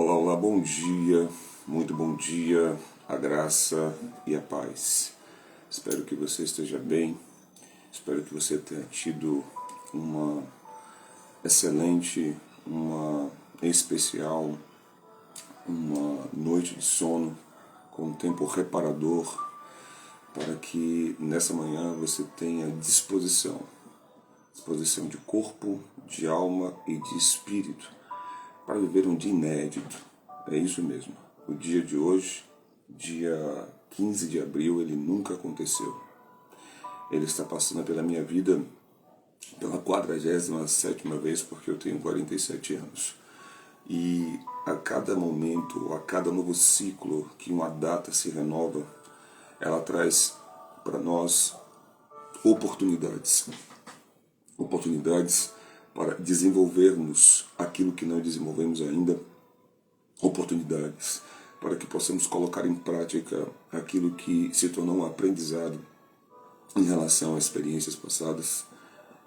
Olá, olá, bom dia, muito bom dia, a graça e a paz. Espero que você esteja bem, espero que você tenha tido uma excelente, uma especial, uma noite de sono com um tempo reparador, para que nessa manhã você tenha disposição de corpo, de alma e de espírito, para viver um dia inédito. É isso mesmo. O dia de hoje, dia 15 de abril, ele nunca aconteceu. Ele está passando pela minha vida pela 47ª vez, porque eu tenho 47 anos. E a cada momento, a cada novo ciclo que uma data se renova, ela traz para nós oportunidades para desenvolvermos aquilo que não desenvolvemos ainda, oportunidades para que possamos colocar em prática aquilo que se tornou um aprendizado em relação a experiências passadas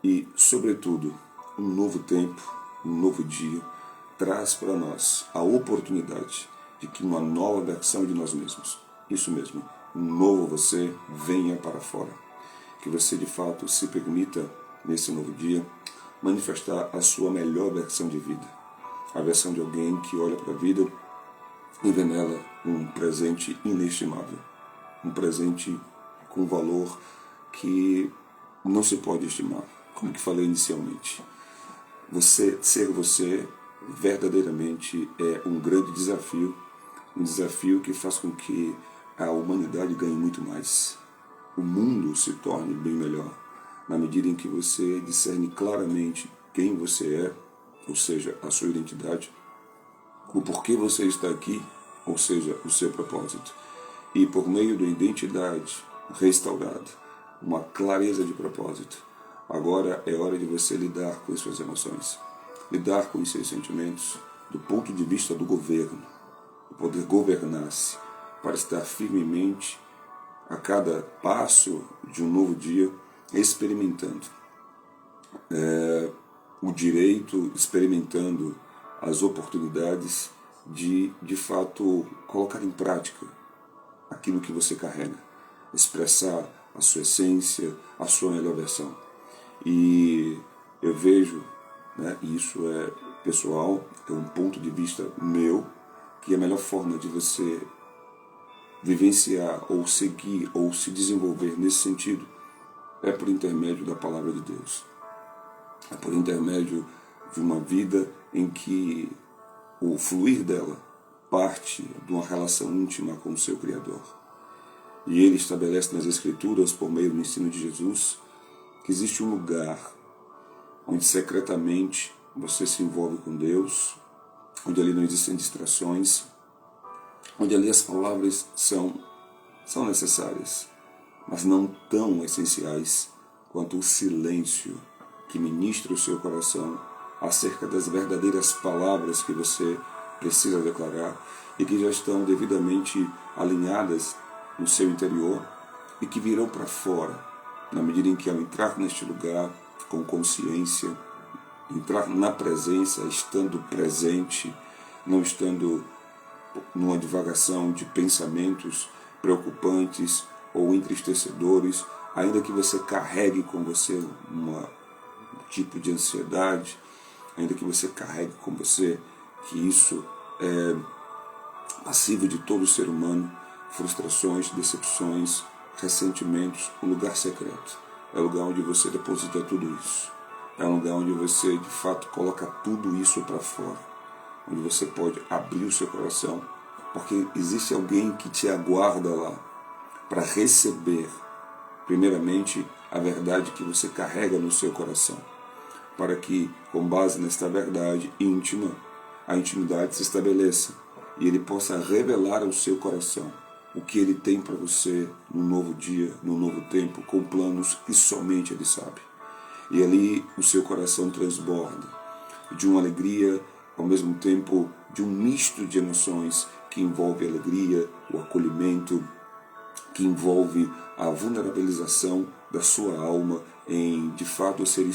e, sobretudo, um novo tempo, um novo dia traz para nós a oportunidade de que uma nova versão de nós mesmos, isso mesmo, um novo você venha para fora. Que você de fato se permita, nesse novo dia, manifestar a sua melhor versão de vida. A versão de alguém que olha para a vida e vê nela um presente inestimável. Um presente com valor que não se pode estimar. Como que falei inicialmente. Ser você verdadeiramente é um grande desafio. Um desafio que faz com que a humanidade ganhe muito mais. O mundo se torne bem melhor, na medida em que você discerne claramente quem você é, ou seja, a sua identidade, o porquê você está aqui, ou seja, o seu propósito. E por meio da identidade restaurada, uma clareza de propósito, agora é hora de você lidar com as suas emoções, lidar com os seus sentimentos, do ponto de vista do governo, poder governar-se, para estar firmemente a cada passo de um novo dia, experimentando o direito, experimentando as oportunidades de fato, colocar em prática aquilo que você carrega, expressar a sua essência, a sua melhor versão. E eu vejo, e isso é pessoal, é um ponto de vista meu, que a melhor forma de você vivenciar ou seguir ou se desenvolver nesse sentido é por intermédio da palavra de Deus. É por intermédio de uma vida em que o fluir dela parte de uma relação íntima com o seu Criador. E ele estabelece nas Escrituras, por meio do ensino de Jesus, que existe um lugar onde secretamente você se envolve com Deus, onde ali não existem distrações, onde ali as palavras são necessárias, mas não tão essenciais quanto o silêncio que ministra o seu coração acerca das verdadeiras palavras que você precisa declarar e que já estão devidamente alinhadas no seu interior e que virão para fora, na medida em que ao entrar neste lugar com consciência, entrar na presença, estando presente, não estando numa divagação de pensamentos preocupantes ou entristecedores, ainda que você carregue com você um tipo de ansiedade, ainda que você carregue com você que isso é passível de todo ser humano, frustrações, decepções, ressentimentos, um lugar secreto. É o lugar onde você deposita tudo isso. É um lugar onde você, de fato, coloca tudo isso para fora. Onde você pode abrir o seu coração, porque existe alguém que te aguarda lá para receber, primeiramente, a verdade que você carrega no seu coração, para que, com base nesta verdade íntima, a intimidade se estabeleça e ele possa revelar ao seu coração o que ele tem para você no novo dia, no novo tempo, com planos que somente ele sabe. E ali o seu coração transborda de uma alegria, ao mesmo tempo de um misto de emoções que envolve a alegria, o acolhimento, que envolve a vulnerabilização da sua alma em, de fato, ser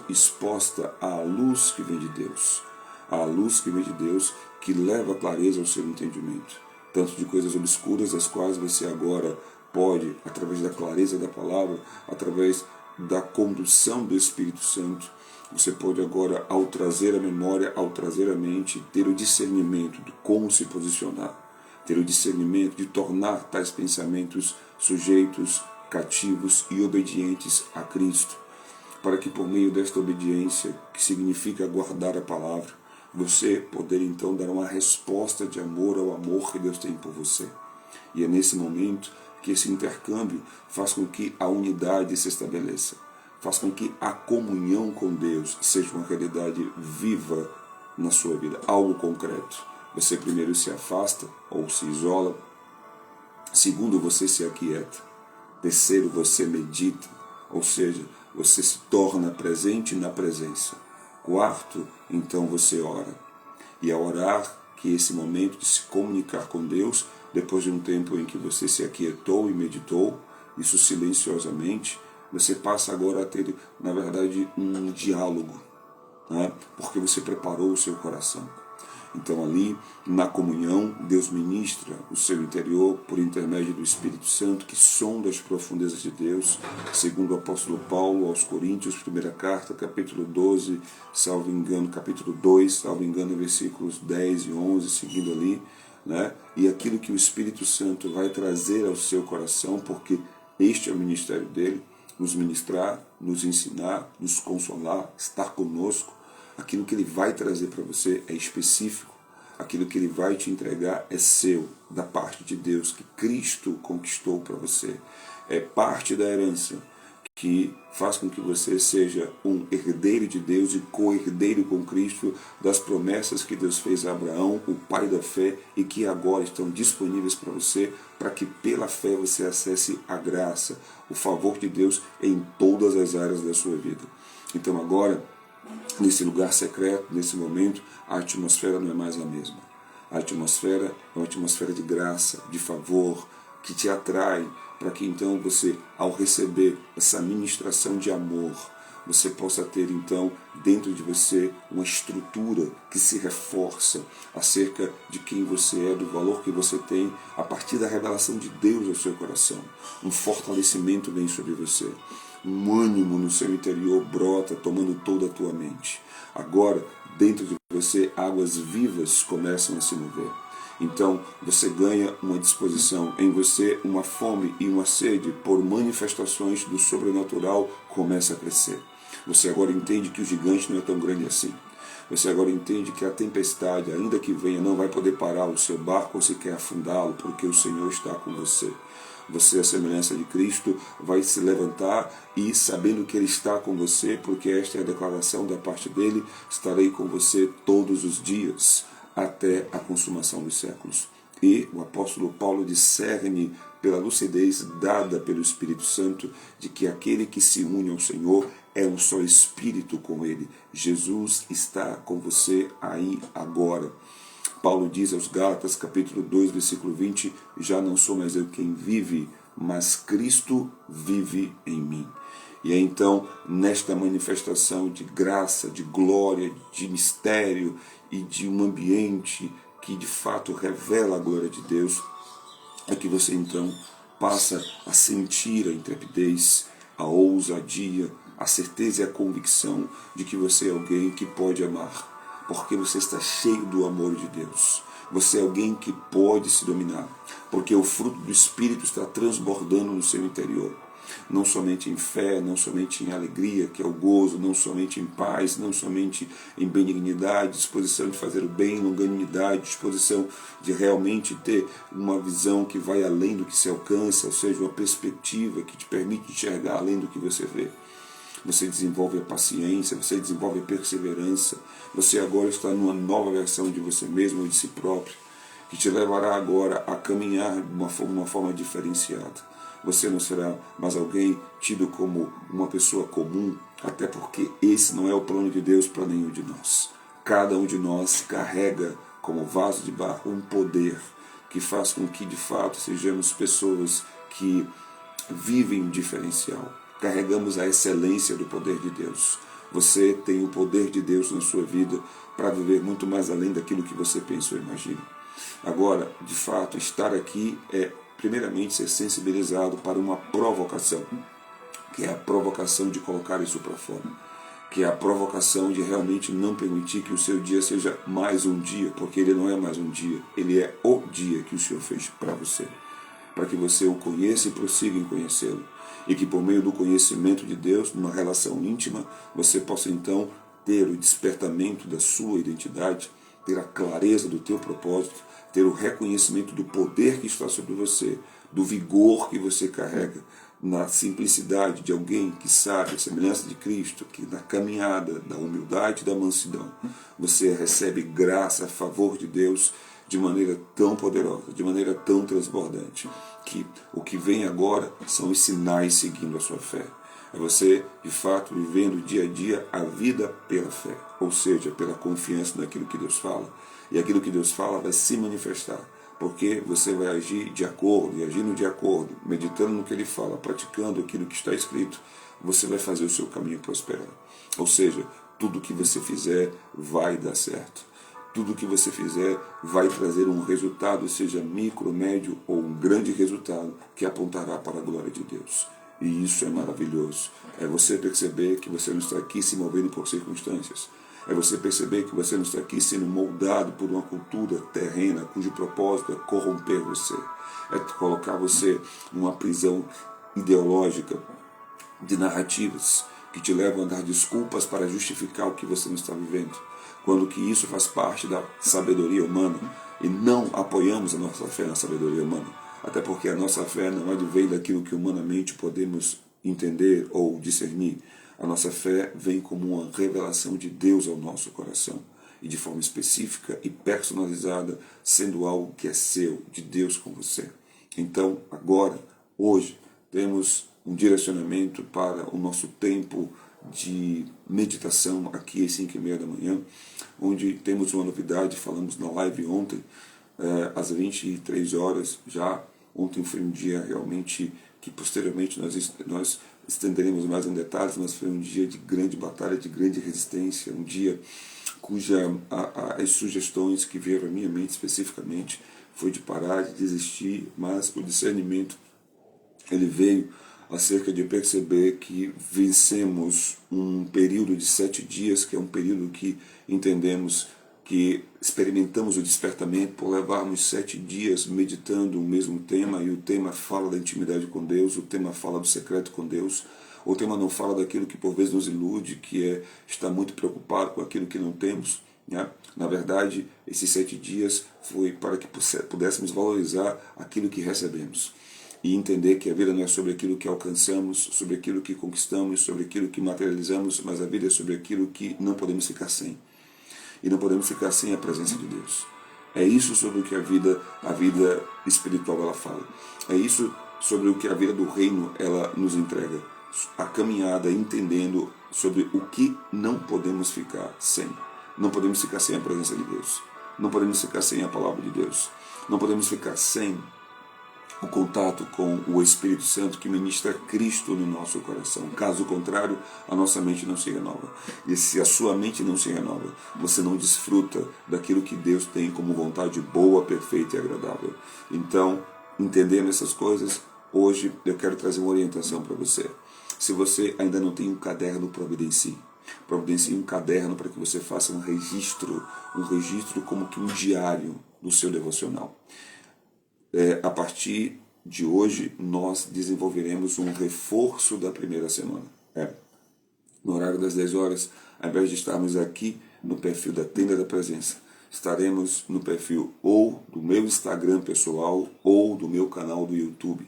exposta à luz que vem de Deus, a luz que vem de Deus, que leva clareza ao seu entendimento, tanto de coisas obscuras, as quais você agora pode, através da clareza da palavra, através da condução do Espírito Santo, você pode agora, ao trazer a memória, ao trazer a mente, ter o discernimento de como se posicionar, ter o discernimento de tornar tais pensamentos sujeitos, cativos e obedientes a Cristo, para que por meio desta obediência, que significa guardar a palavra, você poder então dar uma resposta de amor ao amor que Deus tem por você. E é nesse momento que esse intercâmbio faz com que a unidade se estabeleça, faz com que a comunhão com Deus seja uma realidade viva na sua vida, algo concreto. Você primeiro se afasta ou se isola, segundo, você se aquieta, terceiro, você medita, ou seja, você se torna presente na presença. Quarto, então você ora. E ao orar, que esse momento de se comunicar com Deus, depois de um tempo em que você se aquietou e meditou, isso silenciosamente, você passa agora a ter, na verdade, um diálogo, né? Porque você preparou o seu coração. Então ali, na comunhão, Deus ministra o seu interior por intermédio do Espírito Santo, que sonda as profundezas de Deus, segundo o apóstolo Paulo aos Coríntios, primeira carta, capítulo 12, salvo engano, capítulo 2, salvo engano, versículos 10 e 11, seguindo ali, né? E aquilo que o Espírito Santo vai trazer ao seu coração, porque este é o ministério dele, nos ministrar, nos ensinar, nos consolar, estar conosco. Aquilo que ele vai trazer para você é específico, aquilo que ele vai te entregar é seu, da parte de Deus, que Cristo conquistou para você. É parte da herança que faz com que você seja um herdeiro de Deus e co-herdeiro com Cristo das promessas que Deus fez a Abraão, o pai da fé, e que agora estão disponíveis para você, para que pela fé você acesse a graça, o favor de Deus em todas as áreas da sua vida. Então agora, nesse lugar secreto, nesse momento, a atmosfera não é mais a mesma. A atmosfera é uma atmosfera de graça, de favor, que te atrai, para que então você, ao receber essa ministração de amor, você possa ter então dentro de você uma estrutura que se reforça acerca de quem você é, do valor que você tem, a partir da revelação de Deus ao seu coração. Um fortalecimento vem sobre você. Um ânimo no seu interior brota, tomando toda a tua mente. Agora, dentro de você, águas vivas começam a se mover. Então, você ganha uma disposição em você, uma fome e uma sede por manifestações do sobrenatural começa a crescer. Você agora entende que o gigante não é tão grande assim. Você agora entende que a tempestade, ainda que venha, não vai poder parar o seu barco ou sequer afundá-lo, porque o Senhor está com você. Você, a semelhança de Cristo, vai se levantar e, sabendo que Ele está com você, porque esta é a declaração da parte dele, estarei com você todos os dias, até a consumação dos séculos. E o apóstolo Paulo discerne pela lucidez dada pelo Espírito Santo de que aquele que se une ao Senhor é um só Espírito com Ele. Jesus está com você aí agora. Paulo diz aos Gálatas, capítulo 2, versículo 20, já não sou mais eu quem vive, mas Cristo vive em mim. E é então, nesta manifestação de graça, de glória, de mistério e de um ambiente que de fato revela a glória de Deus, é que você então passa a sentir a intrepidez, a ousadia, a certeza e a convicção de que você é alguém que pode amar, porque você está cheio do amor de Deus. Você é alguém que pode se dominar, porque o fruto do Espírito está transbordando no seu interior. Não somente em fé, não somente em alegria, que é o gozo, não somente em paz, não somente em benignidade, disposição de fazer o bem, longanimidade, disposição de realmente ter uma visão que vai além do que se alcança, ou seja, uma perspectiva que te permite enxergar além do que você vê. Você desenvolve a paciência, você desenvolve a perseverança, você agora está numa nova versão de você mesmo ou de si próprio, que te levará agora a caminhar de uma forma diferenciada. Você não será mais alguém tido como uma pessoa comum, até porque esse não é o plano de Deus para nenhum de nós. Cada um de nós carrega como vaso de barro um poder que faz com que de fato sejamos pessoas que vivem um diferencial. Carregamos a excelência do poder de Deus. Você tem o poder de Deus na sua vida para viver muito mais além daquilo que você pensa ou imagina. Agora, de fato, estar aqui é, primeiramente, ser sensibilizado para uma provocação, que é a provocação de colocar isso para fora, que é a provocação de realmente não permitir que o seu dia seja mais um dia, porque ele não é mais um dia, ele é o dia que o Senhor fez para você, para que você o conheça e prossiga em conhecê-lo, e que por meio do conhecimento de Deus, numa relação íntima, você possa então ter o despertamento da sua identidade, ter a clareza do teu propósito, ter o reconhecimento do poder que está sobre você, do vigor que você carrega, na simplicidade de alguém que sabe a semelhança de Cristo, que na caminhada da humildade e da mansidão, você recebe graça a favor de Deus de maneira tão poderosa, de maneira tão transbordante, que o que vem agora são os sinais seguindo a sua fé. É você, de fato, vivendo dia a dia a vida pela fé, ou seja, pela confiança naquilo que Deus fala. E aquilo que Deus fala vai se manifestar, porque você vai agir de acordo, e agindo de acordo, meditando no que Ele fala, praticando aquilo que está escrito, você vai fazer o seu caminho prosperar. Ou seja, tudo que você fizer vai dar certo. Tudo que você fizer vai trazer um resultado, seja micro, médio ou um grande resultado, que apontará para a glória de Deus. E isso é maravilhoso. É você perceber que você não está aqui se movendo por circunstâncias. É você perceber que você não está aqui sendo moldado por uma cultura terrena, cujo propósito é corromper você. É colocar você numa prisão ideológica de narrativas que te levam a dar desculpas para justificar o que você não está vivendo. Quando que isso faz parte da sabedoria humana e não apoiamos a nossa fé na sabedoria humana. Até porque a nossa fé não advém daquilo que humanamente podemos entender ou discernir. A nossa fé vem como uma revelação de Deus ao nosso coração. E de forma específica e personalizada, sendo algo que é seu, de Deus com você. Então, agora, hoje, temos um direcionamento para o nosso tempo de meditação aqui às 5h30 da manhã, onde temos uma novidade, falamos na live ontem, às 23 horas já. Ontem foi um dia realmente que posteriormente nós estenderemos mais em detalhes, mas foi um dia de grande batalha, de grande resistência, um dia cuja as sugestões que vieram à minha mente especificamente foi de parar, de desistir, mas o discernimento ele veio acerca de perceber que vencemos um período de 7 dias, que é um período que entendemos que experimentamos o despertamento por levarmos 7 dias meditando o mesmo tema, e o tema fala da intimidade com Deus, o tema fala do secreto com Deus, o tema não fala daquilo que por vezes nos ilude, que é estar muito preocupado com aquilo que não temos. Né? Na verdade, esses 7 dias foi para que pudéssemos valorizar aquilo que recebemos e entender que a vida não é sobre aquilo que alcançamos, sobre aquilo que conquistamos, sobre aquilo que materializamos, mas a vida é sobre aquilo que não podemos ficar sem. E não podemos ficar sem a presença de Deus. É isso sobre o que a vida espiritual ela fala. É isso sobre o que a vida do reino ela nos entrega. A caminhada entendendo sobre o que não podemos ficar sem. Não podemos ficar sem a presença de Deus. Não podemos ficar sem a palavra de Deus. Não podemos ficar sem o contato com o Espírito Santo que ministra Cristo no nosso coração. Caso contrário, a nossa mente não se renova. E se a sua mente não se renova, você não desfruta daquilo que Deus tem como vontade boa, perfeita e agradável. Então, entendendo essas coisas, hoje eu quero trazer uma orientação para você. Se você ainda não tem um caderno, providencie um caderno para que você faça um registro como que um diário do seu devocional. A partir de hoje, nós desenvolveremos um reforço da primeira semana. No horário das 10 horas, ao invés de estarmos aqui no perfil da Tenda da Presença, estaremos no perfil ou do meu Instagram pessoal ou do meu canal do YouTube.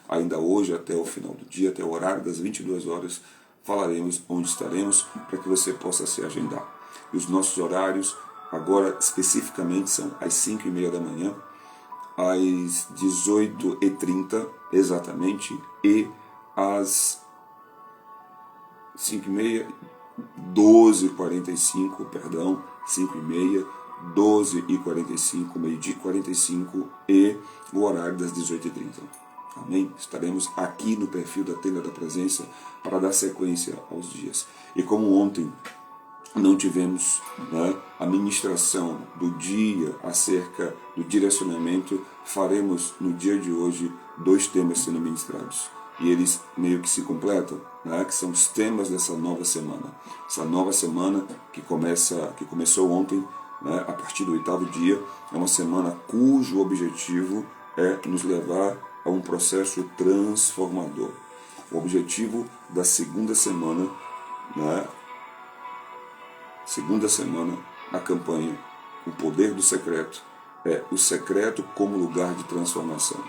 Ainda hoje, até o final do dia, até o horário das 22 horas, falaremos onde estaremos para que você possa se agendar. E os nossos horários, agora especificamente, são às 5h30 da manhã, às 18h30 exatamente, e às 5h30, 12h45, perdão, 5h30, 12h45, meio-dia 45 e o horário das 18h30. Amém? Estaremos aqui no perfil da Tenda da Presença para dar sequência aos dias. E como ontem não tivemos, né, a ministração do dia acerca do direcionamento, faremos no dia de hoje 2 temas sendo ministrados. E eles meio que se completam, né, que são os temas dessa nova semana. Essa nova semana que começou ontem, né, a partir do 8º dia, é uma semana cujo objetivo é nos levar a um processo transformador. O objetivo da segunda semana, né, na campanha O Poder do Secreto, é o secreto como lugar de transformação.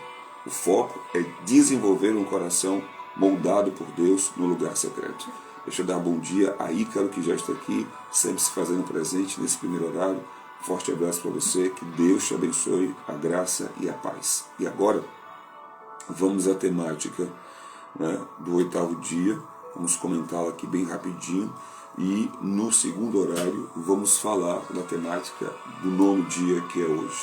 O foco é desenvolver um coração moldado por Deus no lugar secreto. Deixa eu dar bom dia a Ícaro, que já está aqui, sempre se fazendo presente nesse primeiro horário. Forte abraço para você, que Deus te abençoe, a graça e a paz. E agora, vamos à temática, né, do 8º dia, vamos comentá-la aqui bem rapidinho. E no segundo horário vamos falar da temática do 9º dia, que é hoje.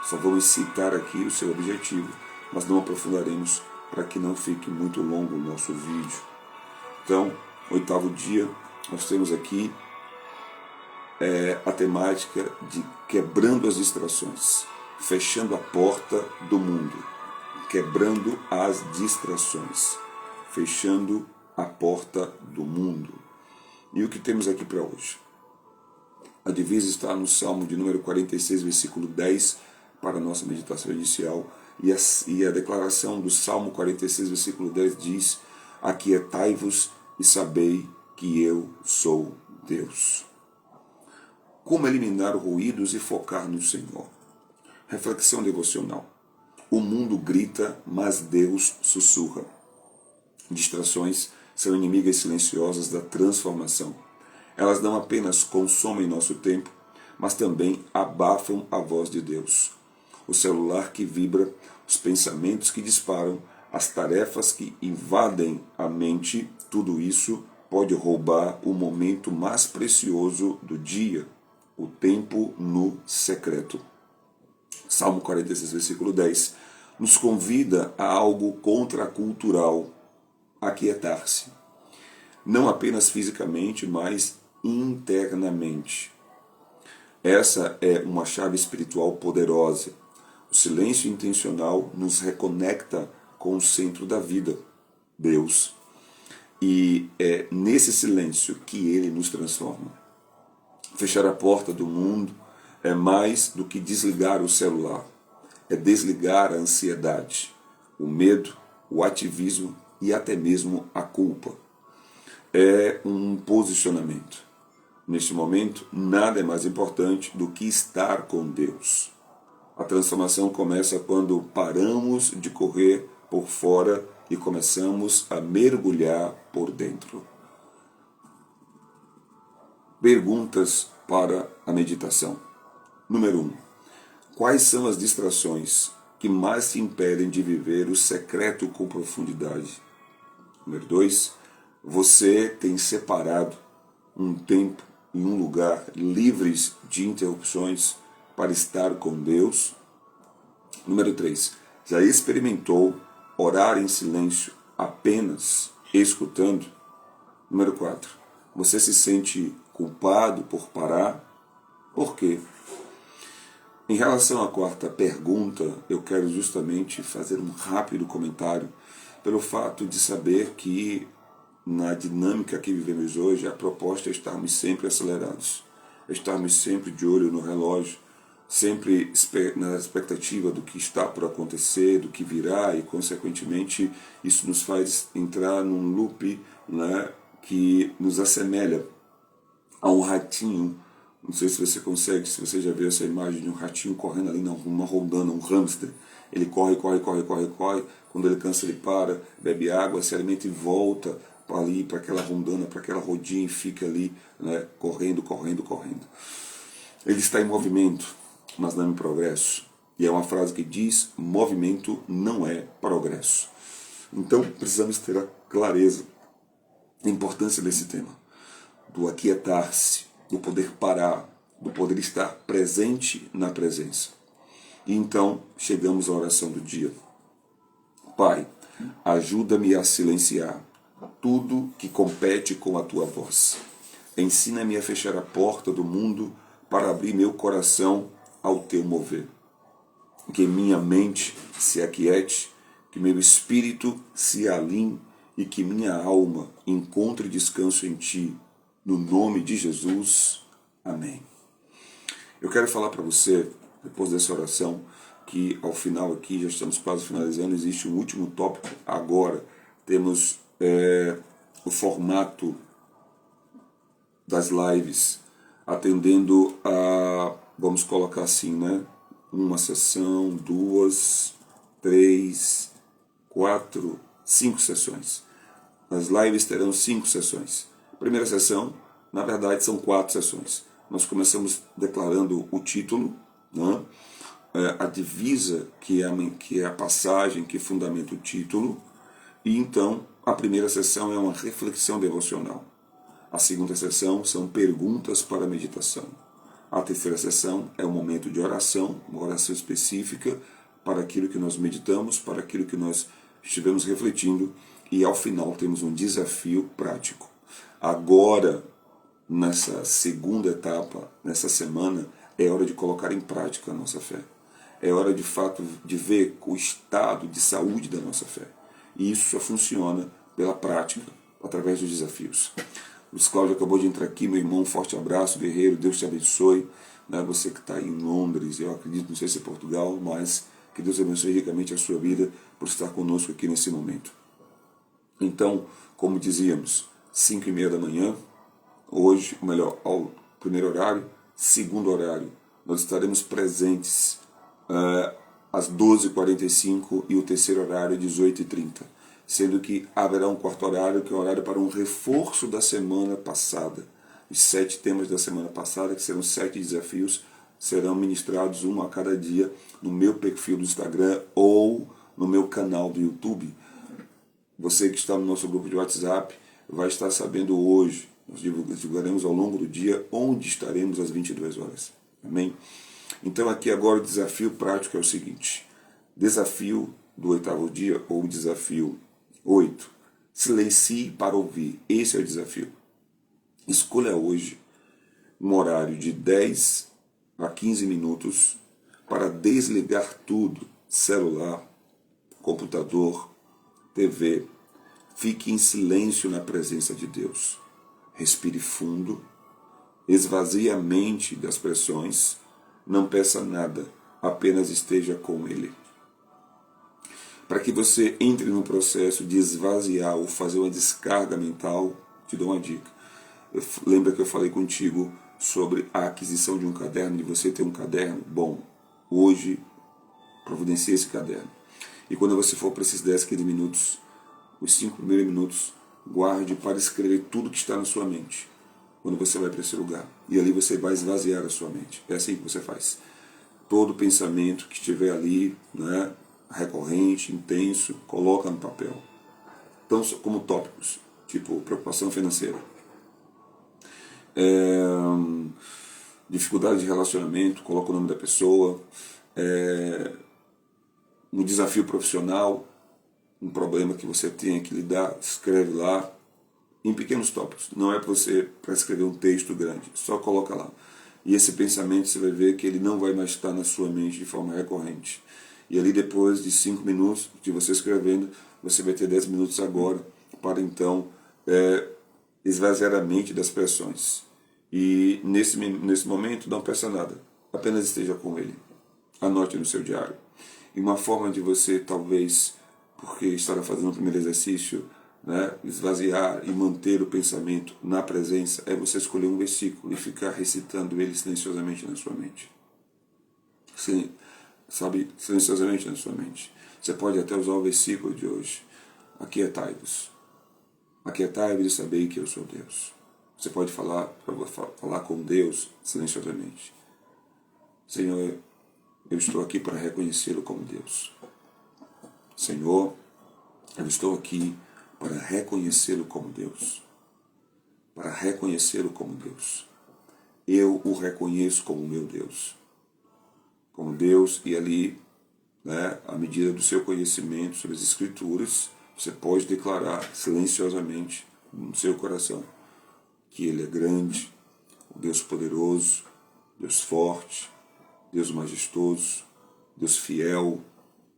Só vamos citar aqui o seu objetivo, mas não aprofundaremos para que não fique muito longo o nosso vídeo. Então, 8º dia, nós temos aqui a temática de quebrando as distrações, fechando a porta do mundo, quebrando as distrações, fechando a porta do mundo. E o que temos aqui para hoje? A divisa está no Salmo de número 46, versículo 10, para a nossa meditação inicial. E a declaração do Salmo 46, versículo 10 diz: aquietai-vos e sabei que eu sou Deus. Como eliminar ruídos e focar no Senhor? Reflexão devocional. O mundo grita, mas Deus sussurra. Distrações são inimigas silenciosas da transformação. Elas não apenas consomem nosso tempo, mas também abafam a voz de Deus. O celular que vibra, os pensamentos que disparam, as tarefas que invadem a mente, tudo isso pode roubar o momento mais precioso do dia, o tempo no secreto. Salmo 46, versículo 10, nos convida a algo contracultural, aquietar-se, não apenas fisicamente, mas internamente. Essa é uma chave espiritual poderosa. O silêncio intencional nos reconecta com o centro da vida, Deus. E é nesse silêncio que Ele nos transforma. Fechar a porta do mundo é mais do que desligar o celular. É desligar a ansiedade, o medo, o ativismo e até mesmo a culpa. É um posicionamento. Neste momento, nada é mais importante do que estar com Deus. A transformação começa quando paramos de correr por fora e começamos a mergulhar por dentro. Perguntas para a meditação. Número 1. Quais são as distrações que mais te impedem de viver o secreto com profundidade? Número 2. Você tem separado um tempo e um lugar livres de interrupções para estar com Deus? Número 3. Já experimentou orar em silêncio apenas escutando? Número 4. Você se sente culpado por parar? Por quê? Em relação à quarta pergunta, eu quero justamente fazer um rápido comentário pelo fato de saber que na dinâmica que vivemos hoje, a proposta é estarmos sempre acelerados, estarmos sempre de olho no relógio, sempre na expectativa do que está por acontecer, do que virá, e consequentemente isso nos faz entrar num loop, né, que nos assemelha a um ratinho. Não sei se você consegue, se você já viu essa imagem de um ratinho correndo ali numa rondana, um hamster. Ele corre, quando ele cansa ele para, bebe água, se alimenta e volta para ali, para aquela rondana, para aquela rodinha, e fica ali, né, correndo. Ele está em movimento, mas não em progresso. E é uma frase que diz: movimento não é progresso. Então precisamos ter a clareza da importância desse tema, do aquietar-se, do poder parar, do poder estar presente na presença. E então chegamos à oração do dia. Pai, ajuda-me a silenciar tudo que compete com a tua voz. Ensina-me a fechar a porta do mundo para abrir meu coração ao teu mover. Que minha mente se aquiete, que meu espírito se alinhe e que minha alma encontre descanso em ti. No nome de Jesus. Amém. Eu quero falar para você, depois dessa oração, que ao final aqui, já estamos quase finalizando, existe um último tópico. Agora temos o formato das lives, atendendo a, vamos colocar assim, né? Uma sessão, 2, 3, 4, 5 sessões. As lives terão 5 sessões. A primeira sessão, na verdade, são 4 sessões. Nós começamos declarando o título, né? A divisa, que é a passagem que fundamenta o título, e então a primeira sessão é uma reflexão devocional. A segunda sessão são perguntas para meditação. A terceira sessão é um momento de oração, uma oração específica para aquilo que nós meditamos, para aquilo que nós estivemos refletindo, e ao final temos um desafio prático. Agora, nessa segunda etapa, nessa semana, é hora de colocar em prática a nossa fé. É hora de fato de ver o estado de saúde da nossa fé. E isso só funciona pela prática, através dos desafios. O Luiz Cláudio acabou de entrar aqui, meu irmão, um forte abraço, guerreiro, Deus te abençoe. Você que está aí em Londres, eu acredito, não sei se é Portugal, mas que Deus abençoe ricamente a sua vida por estar conosco aqui nesse momento. Então, como dizíamos, 5h30 da manhã, hoje, ou melhor, ao primeiro horário, segundo horário, nós estaremos presentes às 12h45 e o terceiro horário, 18h30. Sendo que haverá um quarto horário, que é o horário para um reforço da semana passada. Os 7 temas da semana passada, que serão 7 desafios, serão ministrados um a cada dia no meu perfil do Instagram ou no meu canal do YouTube. Você que está no nosso grupo de WhatsApp vai estar sabendo hoje, nós divulgaremos ao longo do dia onde estaremos às 22 horas. Amém? Então aqui agora o desafio prático é o seguinte: desafio do 8º dia, ou desafio 8. Silencie para ouvir. Esse é o desafio. Escolha hoje um horário de 10 a 15 minutos para desligar tudo: celular, computador, TV. Fique em silêncio na presença de Deus. Respire fundo, esvazie a mente das pressões, não peça nada, apenas esteja com Ele. Para que você entre no processo de esvaziar ou fazer uma descarga mental, te dou uma dica. Lembra que eu falei contigo sobre a aquisição de um caderno, de você ter um caderno? Bom, hoje providencie esse caderno. E quando você for para esses 10, 15 minutos, os 5 primeiros minutos, guarde para escrever tudo que está na sua mente. Quando você vai para esse lugar. E ali você vai esvaziar a sua mente. É assim que você faz. Todo pensamento que estiver ali, né, recorrente, intenso, coloca no papel. Então, como tópicos, tipo preocupação financeira, dificuldade de relacionamento, coloca o nome da pessoa, um desafio profissional, um problema que você tenha que lidar, escreve lá, em pequenos tópicos. Não é para escrever um texto grande, só coloca lá. E esse pensamento você vai ver que ele não vai mais estar na sua mente de forma recorrente. E ali depois de 5 minutos de você escrevendo, você vai ter 10 minutos agora para então esvaziar a mente das pressões. E nesse momento não peça nada, apenas esteja com Ele. Anote no seu diário. E uma forma de você talvez, porque estará fazendo o primeiro exercício, né, esvaziar e manter o pensamento na presença, é você escolher um versículo e ficar recitando ele silenciosamente na sua mente. Sim, sabe, silenciosamente na sua mente. Você pode até usar o versículo de hoje. Aquietai-vos. Aquietai-vos e sabei que eu sou Deus. Você pode falar com Deus silenciosamente. Senhor, eu estou aqui para reconhecê-lo como Deus. Senhor, eu estou aqui para reconhecê-lo como Deus. Para reconhecê-lo como Deus. Eu o reconheço como meu Deus. Como Deus, e ali né, à medida do seu conhecimento sobre as Escrituras, você pode declarar silenciosamente no seu coração que Ele é grande, o Deus poderoso, Deus forte, Deus majestoso, Deus fiel,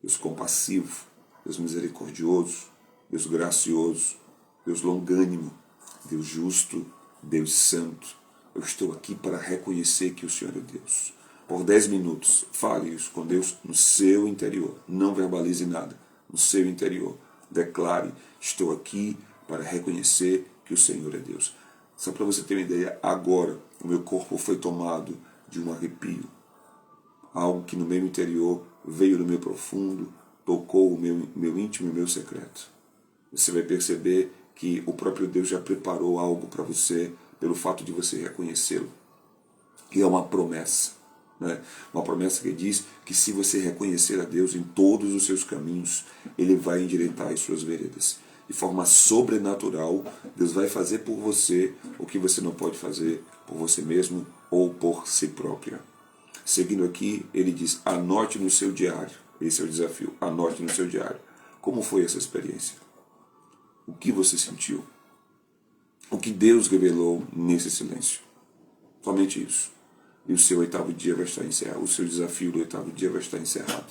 Deus compassivo, Deus misericordioso, Deus gracioso, Deus longânimo, Deus justo, Deus santo. Eu estou aqui para reconhecer que o Senhor é Deus. Por 10 minutos, fale isso com Deus no seu interior. Não verbalize nada. No seu interior. Declare, estou aqui para reconhecer que o Senhor é Deus. Só para você ter uma ideia, agora o meu corpo foi tomado de um arrepio. Algo que no meu interior veio no meu profundo, tocou o meu íntimo e o meu secreto. Você vai perceber que o próprio Deus já preparou algo para você pelo fato de você reconhecê-lo. E é uma promessa. Né? Uma promessa que diz que se você reconhecer a Deus em todos os seus caminhos, Ele vai endireitar as suas veredas. De forma sobrenatural, Deus vai fazer por você o que você não pode fazer por você mesmo ou por si própria. Seguindo aqui, ele diz, anote no seu diário. Esse é o desafio, anote no seu diário. Como foi essa experiência? O que você sentiu? O que Deus revelou nesse silêncio? Somente isso. E o seu 8º dia vai estar encerrado. O seu desafio do 8º dia vai estar encerrado.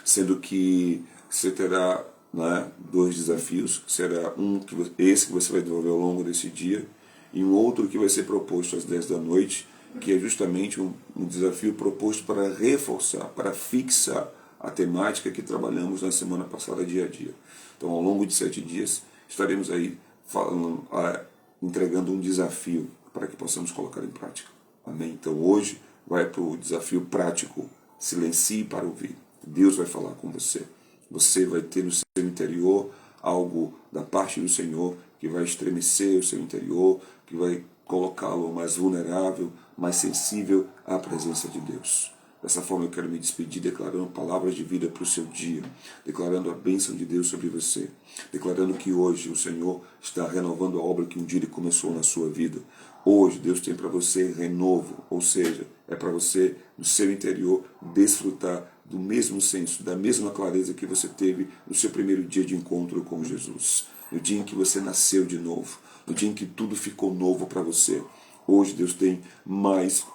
Sendo que você terá, né, 2 desafios. Será esse que você vai desenvolver ao longo desse dia. E um outro que vai ser proposto às 10 da noite, que é justamente um desafio proposto para reforçar, para fixar a temática que trabalhamos na semana passada, dia a dia. Então, ao longo de 7 dias, estaremos aí entregando um desafio para que possamos colocar em prática. Amém? Então, hoje vai para o desafio prático. Silencie para ouvir. Deus vai falar com você. Você vai ter no seu interior algo da parte do Senhor que vai estremecer o seu interior, que vai colocá-lo mais vulnerável, mais sensível à presença de Deus. Dessa forma eu quero me despedir declarando palavras de vida para o seu dia, declarando a bênção de Deus sobre você, declarando que hoje o Senhor está renovando a obra que um dia Ele começou na sua vida. Hoje Deus tem para você renovo, ou seja, é para você, no seu interior, desfrutar do mesmo senso, da mesma clareza que você teve no seu primeiro dia de encontro com Jesus, no dia em que você nasceu de novo, no dia em que tudo ficou novo para você. Hoje Deus tem mais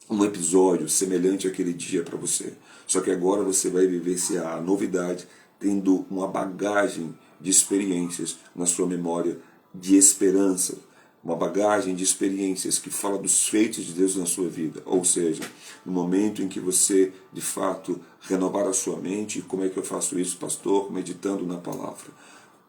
um episódio semelhante àquele dia para você. Só que agora você vai vivenciar a novidade, tendo uma bagagem de experiências na sua memória, de esperança, uma bagagem de experiências que fala dos feitos de Deus na sua vida. Ou seja, no momento em que você, de fato, renovar a sua mente. Como é que eu faço isso, pastor? Meditando na palavra,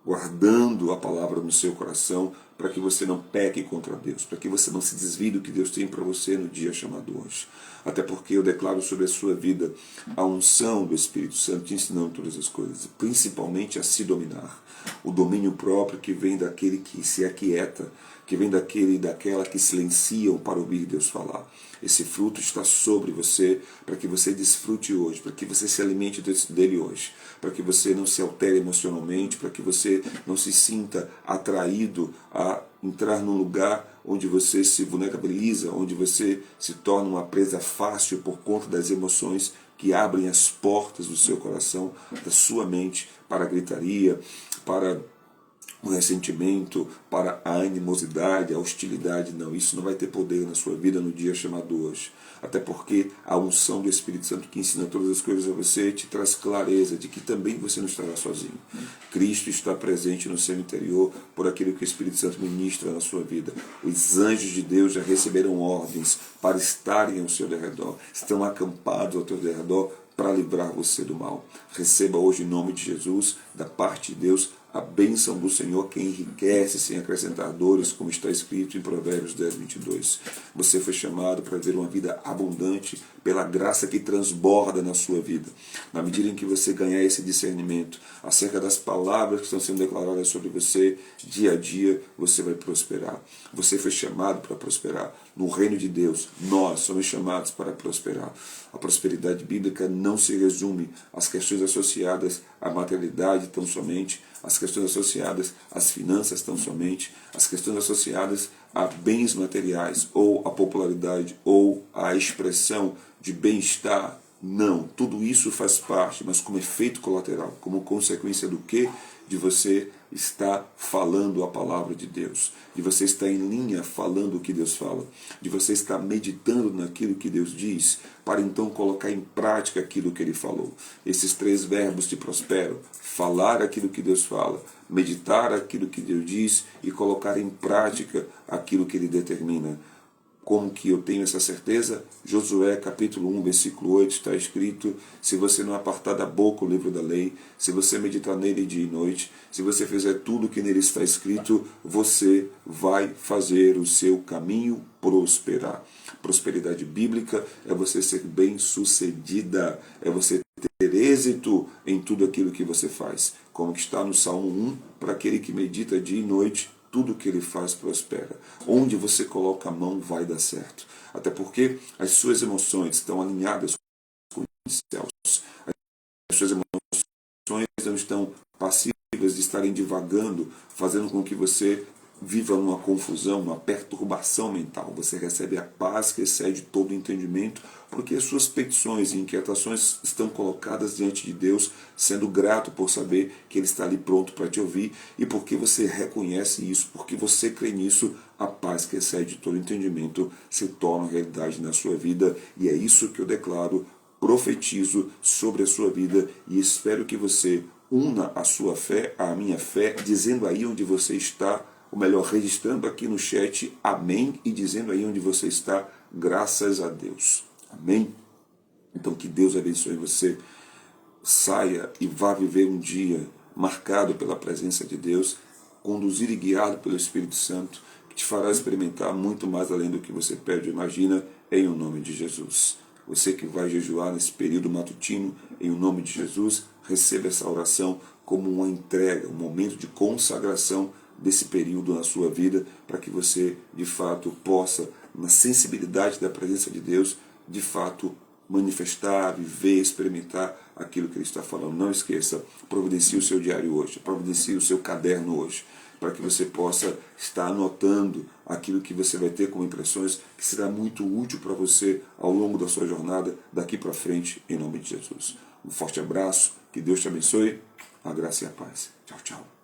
guardando a palavra no seu coração, para que você não peque contra Deus, para que você não se desvie do que Deus tem para você no dia chamado hoje. Até porque eu declaro sobre a sua vida a unção do Espírito Santo te ensinando todas as coisas, principalmente a se dominar. O domínio próprio que vem daquele que se aquieta, que vem daquele e daquela que silenciam para ouvir Deus falar. Esse fruto está sobre você para que você desfrute hoje, para que você se alimente dele hoje, para que você não se altere emocionalmente, para que você não se sinta atraído a entrar num lugar onde você se vulnerabiliza, onde você se torna uma presa fácil por conta das emoções que abrem as portas do seu coração, da sua mente, para a gritaria, para o ressentimento, para a animosidade, a hostilidade. Não, isso não vai ter poder na sua vida no dia chamado hoje. Até porque a unção do Espírito Santo que ensina todas as coisas a você te traz clareza de que também você não estará sozinho. Cristo está presente no seu interior por aquilo que o Espírito Santo ministra na sua vida. Os anjos de Deus já receberam ordens para estarem ao seu derredor, estão acampados ao teu derredor para livrar você do mal. Receba hoje em nome de Jesus, da parte de Deus, a bênção do Senhor que enriquece sem acrescentar dores, como está escrito em Provérbios 10, 22. Você foi chamado para viver uma vida abundante pela graça que transborda na sua vida. Na medida em que você ganhar esse discernimento acerca das palavras que estão sendo declaradas sobre você, dia a dia você vai prosperar. Você foi chamado para prosperar. No reino de Deus, nós somos chamados para prosperar. A prosperidade bíblica não se resume às questões associadas à materialidade tão somente, as questões associadas às finanças tão somente, as questões associadas a bens materiais, ou a popularidade, ou a expressão de bem-estar Não, tudo isso faz parte, mas como efeito colateral, como consequência do quê? De você estar falando a palavra de Deus, de você estar em linha falando o que Deus fala, de você estar meditando naquilo que Deus diz, para então colocar em prática aquilo que Ele falou. Esses 3 verbos te prosperam: falar aquilo que Deus fala, meditar aquilo que Deus diz e colocar em prática aquilo que Ele determina. Como que eu tenho essa certeza? Josué capítulo 1, versículo 8 está escrito: se você não apartar da boca o livro da lei, se você meditar nele dia e noite, se você fizer tudo o que nele está escrito, você vai fazer o seu caminho prosperar. Prosperidade bíblica é você ser bem-sucedida, é você ter êxito em tudo aquilo que você faz. Como que está no Salmo 1, para aquele que medita dia e noite, tudo que ele faz prospera. Onde você coloca a mão vai dar certo. Até porque as suas emoções estão alinhadas com os céus. As suas emoções não estão passivas de estarem divagando, fazendo com que você viva numa confusão, numa perturbação mental. Você recebe a paz que excede todo entendimento, porque as suas petições e inquietações estão colocadas diante de Deus, sendo grato por saber que Ele está ali pronto para te ouvir, e porque você reconhece isso, porque você crê nisso, a paz que excede todo entendimento se torna realidade na sua vida, e é isso que eu declaro, profetizo sobre a sua vida, e espero que você una a sua fé à minha fé, dizendo aí onde você está, ou melhor, registrando aqui no chat, amém, e dizendo aí onde você está, graças a Deus. Amém? Então que Deus abençoe você, saia e vá viver um dia marcado pela presença de Deus, conduzido e guiado pelo Espírito Santo, que te fará experimentar muito mais além do que você pede ou imagina, em o nome de Jesus. Você que vai jejuar nesse período matutino, em o nome de Jesus, receba essa oração como uma entrega, um momento de consagração desse período na sua vida, para que você, de fato, possa, na sensibilidade da presença de Deus, de fato, manifestar, viver, experimentar aquilo que Ele está falando. Não esqueça, providencie o seu diário hoje, providencie o seu caderno hoje, para que você possa estar anotando aquilo que você vai ter como impressões, que será muito útil para você ao longo da sua jornada, daqui para frente, em nome de Jesus. Um forte abraço, que Deus te abençoe, a graça e a paz. Tchau, tchau.